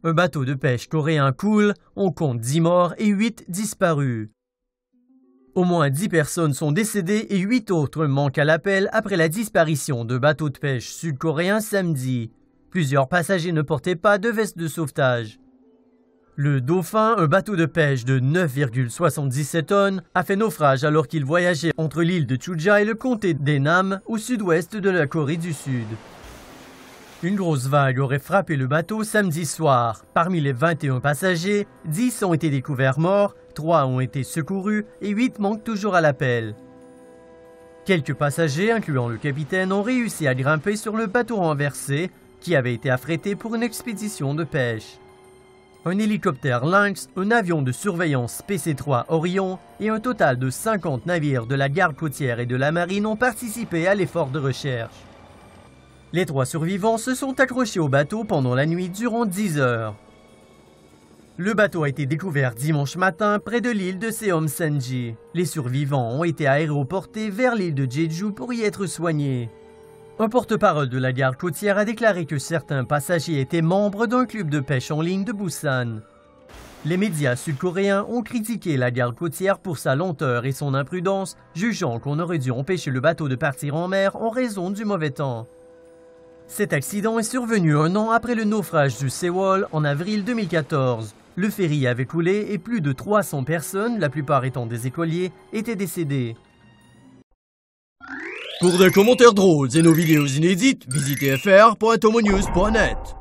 Un bateau de pêche coréen coule, on compte 10 morts et 8 disparus. Au moins 10 personnes sont décédées et 8 autres manquent à l'appel après la disparition de bateaux de pêche sud-coréens samedi. Plusieurs passagers ne portaient pas de veste de sauvetage. Le Dauphin, un bateau de pêche de 9,77 tonnes, a fait naufrage alors qu'il voyageait entre l'île de Chuja et le comté d'Enam, au sud-ouest de la Corée du Sud. Une grosse vague aurait frappé le bateau samedi soir. Parmi les 21 passagers, 10 ont été découverts morts, 3 ont été secourus et 8 manquent toujours à l'appel. Quelques passagers, incluant le capitaine, ont réussi à grimper sur le bateau renversé, qui avait été affrété pour une expédition de pêche. Un hélicoptère Lynx, un avion de surveillance PC-3 Orion et un total de 50 navires de la garde côtière et de la marine ont participé à l'effort de recherche. Les 3 survivants se sont accrochés au bateau pendant la nuit durant 10 heures. Le bateau a été découvert dimanche matin près de l'île de Seomsanji. Les survivants ont été aéroportés vers l'île de Jeju pour y être soignés. Un porte-parole de la garde côtière a déclaré que certains passagers étaient membres d'un club de pêche en ligne de Busan. Les médias sud-coréens ont critiqué la garde côtière pour sa lenteur et son imprudence, jugeant qu'on aurait dû empêcher le bateau de partir en mer en raison du mauvais temps. Cet accident est survenu un an après le naufrage du Sewol en avril 2014. Le ferry avait coulé et plus de 300 personnes, la plupart étant des écoliers, étaient décédées. Pour des commentaires drôles et nos vidéos inédites, visitez fr.tomonews.net.